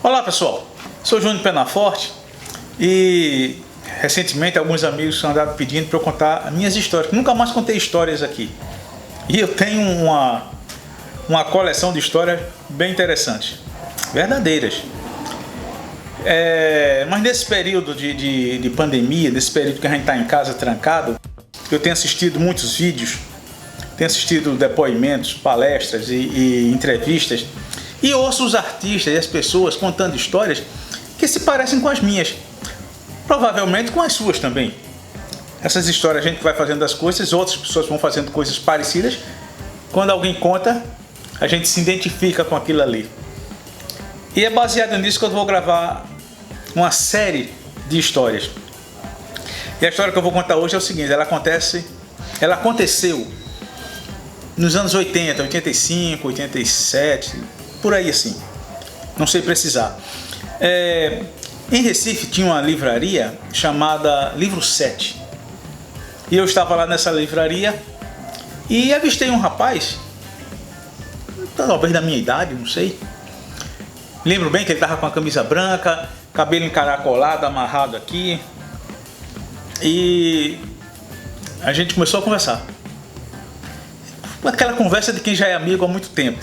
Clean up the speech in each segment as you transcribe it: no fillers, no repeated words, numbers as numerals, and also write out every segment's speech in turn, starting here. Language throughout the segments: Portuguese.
Olá pessoal, sou Júnior Penaforte e recentemente alguns amigos andaram pedindo para eu contar minhas histórias. Nunca mais contei histórias aqui. E eu tenho uma coleção de histórias bem interessantes, verdadeiras. Mas nesse período de pandemia, nesse período que a gente está em casa trancado, eu tenho assistido muitos vídeos, tenho assistido depoimentos, palestras e entrevistas, e ouço os artistas e as pessoas contando histórias que se parecem com as minhas, provavelmente com as suas também. Essas histórias a gente vai fazendo as coisas, outras pessoas vão fazendo coisas parecidas. Quando alguém conta, a gente se identifica com aquilo ali. E é baseado nisso que eu vou gravar uma série de histórias. E a história que eu vou contar hoje é o seguinte: ela aconteceu nos anos 80, 85, 87, por aí assim, não sei precisar. Em Recife tinha uma livraria chamada Livro 7. E eu estava lá nessa livraria e avistei um rapaz, talvez da minha idade, não sei. Lembro bem que ele estava com a camisa branca, cabelo encaracolado, amarrado aqui. E a gente começou a conversar. Aquela conversa de quem já é amigo há muito tempo.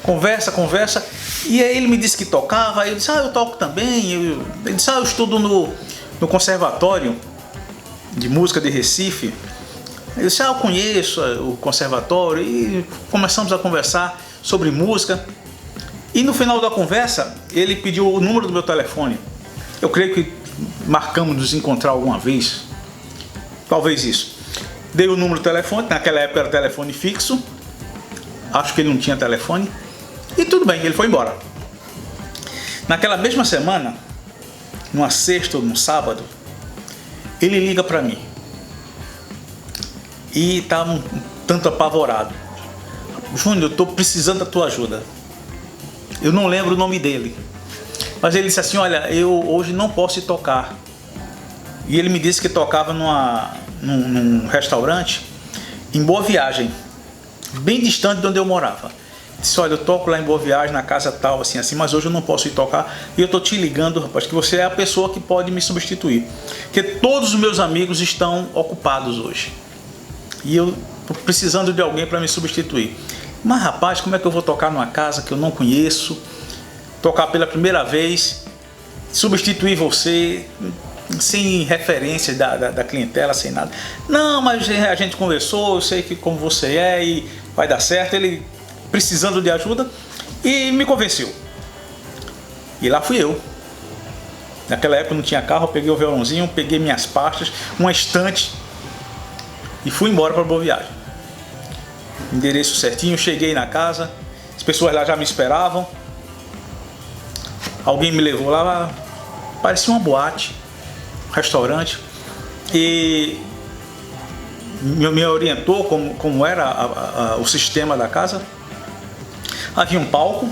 Conversa. E aí ele me disse que tocava. Aí eu disse, eu toco também. Ele disse, eu estudo no Conservatório de Música de Recife. Eu disse, eu conheço o conservatório. E começamos a conversar sobre música. E no final da conversa, ele pediu o número do meu telefone. Eu creio que marcamos nos encontrar alguma vez. Talvez isso. Dei o número do telefone, naquela época era telefone fixo. Acho que ele não tinha telefone. E tudo bem, ele foi embora. Naquela mesma semana, numa sexta ou num sábado, ele liga para mim. E tá um tanto apavorado. Júnior, eu estou precisando da tua ajuda. Eu não lembro o nome dele. Mas ele disse assim, olha, eu hoje não posso ir tocar. E ele me disse que tocava num restaurante em Boa Viagem, bem distante de onde eu morava. Disse, olha, eu toco lá em Boa Viagem, na casa tal, assim, mas hoje eu não posso ir tocar. E eu tô te ligando, rapaz, que você é a pessoa que pode me substituir. Porque todos os meus amigos estão ocupados hoje. E eu tô precisando de alguém para me substituir. Mas, rapaz, como é que eu vou tocar numa casa que eu não conheço? Tocar pela primeira vez, substituir você, sem referências da clientela, sem nada. Não, mas a gente conversou, eu sei que como você é e vai dar certo. Ele precisando de ajuda e me convenceu. E lá fui eu. Naquela época não tinha carro, eu peguei o violãozinho, peguei minhas pastas, uma estante e fui embora para Boa Viagem. Endereço certinho, cheguei na casa, as pessoas lá já me esperavam. Alguém me levou lá, parecia uma boate, restaurante, e me orientou como era o sistema da casa. Havia um palco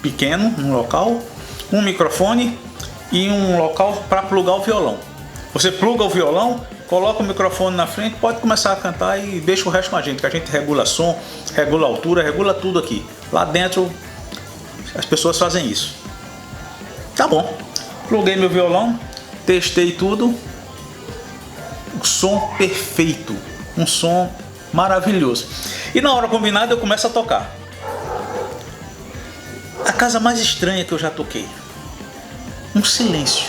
pequeno no local, um microfone e um local para plugar o violão. Você pluga o violão, coloca o microfone na frente, pode começar a cantar e deixa o resto com a gente, que a gente regula som, regula altura, regula tudo aqui. Lá dentro as pessoas fazem isso. Tá bom, pluguei meu violão, testei tudo, o som perfeito, um som maravilhoso. E na hora combinada eu começo a tocar. A casa mais estranha que eu já toquei. Um silêncio.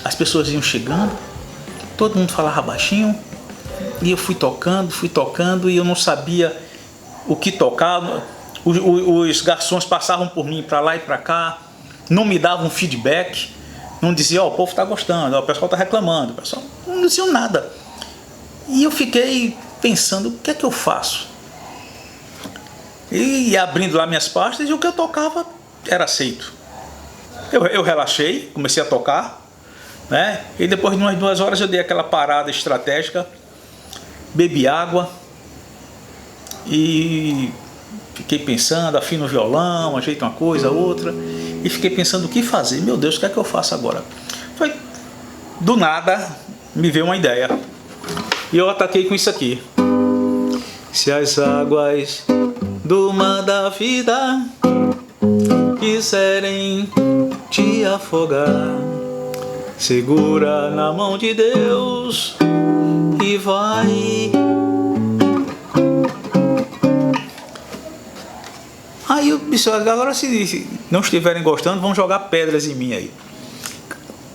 As pessoas iam chegando, todo mundo falava baixinho, e eu fui tocando e eu não sabia o que tocar. Os garçons passavam por mim para lá e para cá, não me davam feedback, não diziam, o povo está gostando, o pessoal está reclamando, o pessoal não diziam nada. E eu fiquei pensando, o que é que eu faço? E abrindo lá minhas pastas, e o que eu tocava era aceito. Eu relaxei, comecei a tocar, né? E depois de umas 2 horas eu dei aquela parada estratégica, bebi água e fiquei pensando, afino o violão, ajeito uma coisa, outra, e fiquei pensando o que fazer. Meu Deus, o que é que eu faço agora? Foi do nada, me veio uma ideia. E eu ataquei com isso aqui. Se as águas do mar da vida quiserem te afogar. Segura na mão de Deus e vai. Aí eu disse, agora se não estiverem gostando, vão jogar pedras em mim aí.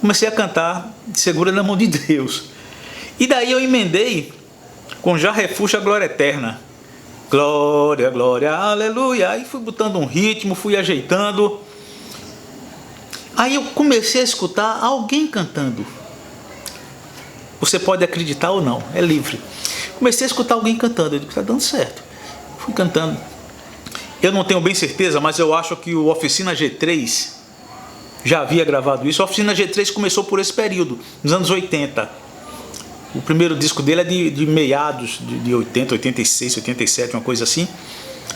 Comecei a cantar Segura na mão de Deus. E daí eu emendei com Já Refugia a Glória Eterna. Glória, glória, aleluia. Aí fui botando um ritmo, fui ajeitando. Aí eu comecei a escutar alguém cantando. Você pode acreditar ou não, é livre. Comecei a escutar alguém cantando. Eu digo, está dando certo. Fui cantando. Eu não tenho bem certeza, mas eu acho que o Oficina G3 já havia gravado isso. A Oficina G3 começou por esse período, nos anos 80. O primeiro disco dele é de meados de 80, 86, 87, uma coisa assim.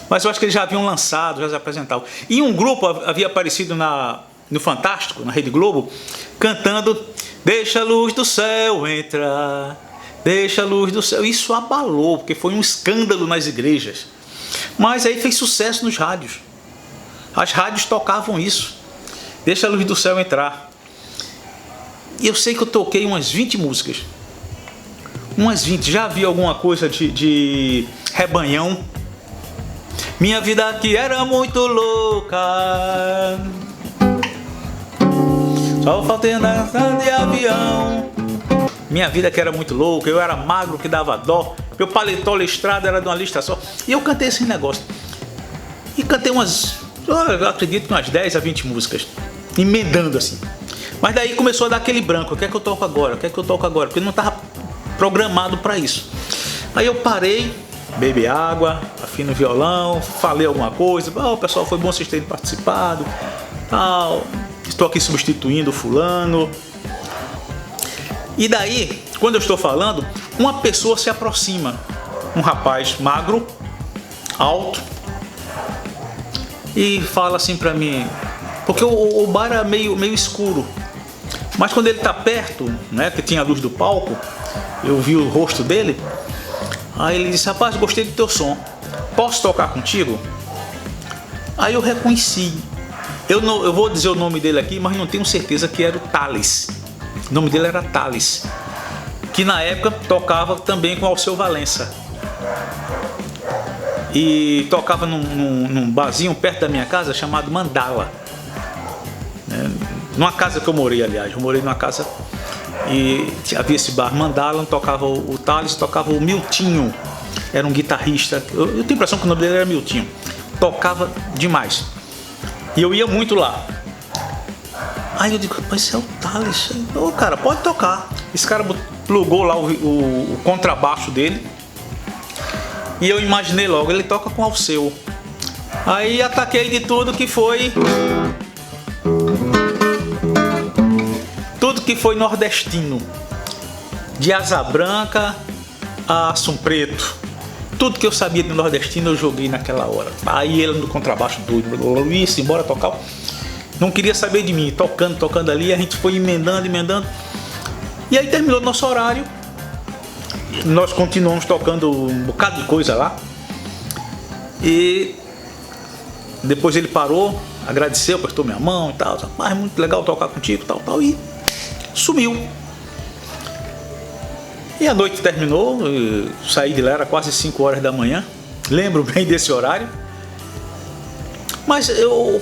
Mas eu acho que eles já haviam lançado, já se apresentavam. E um grupo havia aparecido no Fantástico, na Rede Globo, cantando Deixa a luz do céu entrar, deixa a luz do céu. Isso abalou, porque foi um escândalo nas igrejas. Mas aí fez sucesso nos rádios. As rádios tocavam isso. Deixa a luz do céu entrar. E eu sei que eu toquei umas 20 músicas. Umas 20. Já havia alguma coisa de Rebanhão. Minha vida aqui era muito louca. Só faltei andar de avião. Minha vida que era muito louca. Eu era magro que dava dó. Meu paletó listrado era de uma lista só. E eu cantei esse negócio. E cantei eu acredito que umas 10 a 20 músicas. Emendando assim. Mas daí começou a dar aquele branco. O que é que eu toco agora? O que é que eu toco agora? Porque não estava programado para isso. Aí eu parei, bebi água, afino o violão, falei alguma coisa. Oh, pessoal, foi bom vocês terem participado. Estou aqui substituindo o fulano. E daí, quando eu estou falando, uma pessoa se aproxima. Um rapaz magro, alto, e fala assim pra mim, porque o bar era meio escuro, mas quando ele está perto, né, que tinha a luz do palco, eu vi o rosto dele. Aí ele disse, rapaz, gostei do teu som, posso tocar contigo? Aí eu reconheci. Eu vou dizer o nome dele aqui, mas não tenho certeza que era o Thales. O nome dele era Thales, que na época tocava também com Alceu Valença. E tocava num barzinho perto da minha casa chamado Mandala. Numa casa que eu morei, aliás. Eu morei numa casa e havia esse bar Mandala, tocava o Thales, tocava o Miltinho. Era um guitarrista. Eu tenho a impressão que o nome dele era Miltinho. Tocava demais. E eu ia muito lá. Aí eu digo, rapaz, esse é o Thales. Ô, cara, pode tocar. Esse cara plugou lá o contrabaixo dele. E eu imaginei logo, ele toca com Alceu. Aí ataquei de tudo que foi... Tudo que foi nordestino. De Asa Branca a Assum Preto. Tudo que eu sabia de nordestino eu joguei naquela hora. Aí ele no contrabaixo doido. Isso, embora tocar. Não queria saber de mim. Tocando ali. A gente foi emendando. E aí terminou nosso horário. Nós continuamos tocando um bocado de coisa lá. E depois ele parou, agradeceu, apertou minha mão e tal. Mas muito legal tocar contigo, tal. E sumiu. E a noite terminou, saí de lá, era quase 5 horas da manhã. Lembro bem desse horário. Mas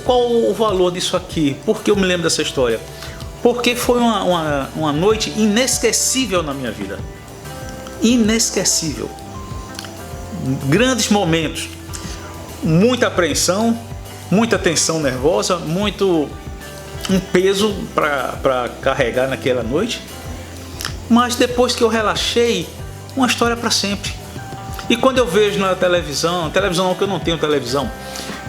qual o valor disso aqui? Por que eu me lembro dessa história? Porque foi uma noite inesquecível na minha vida. Inesquecível. Grandes momentos. Muita apreensão, muita tensão nervosa, um peso para carregar naquela noite. Mas depois que eu relaxei, uma história para sempre. E quando eu vejo na televisão não, que eu não tenho televisão,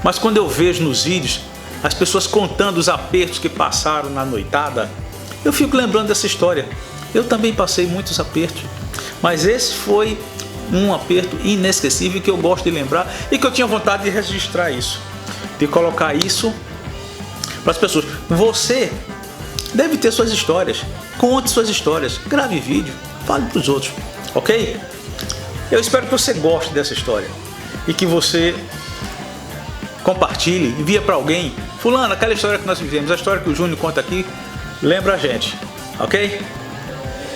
mas quando eu vejo nos vídeos as pessoas contando os apertos que passaram na noitada, eu fico lembrando dessa história. Eu também passei muitos apertos, mas esse foi um aperto inesquecível que eu gosto de lembrar e que eu tinha vontade de registrar isso, de colocar isso para as pessoas. Você deve ter suas histórias, conte suas histórias, grave vídeo, fale para os outros, ok? Eu espero que você goste dessa história e que você compartilhe, envie para alguém fulano, aquela história que nós vivemos, a história que o Júnior conta aqui, lembra a gente, ok?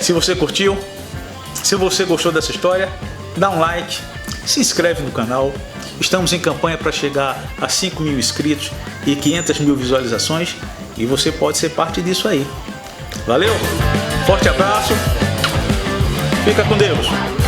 Se você curtiu, se você gostou dessa história, dá um like, se inscreve no canal. Estamos em campanha para chegar a 5.000 inscritos e 500.000 visualizações e você pode ser parte disso aí. Valeu, forte abraço, fica com Deus.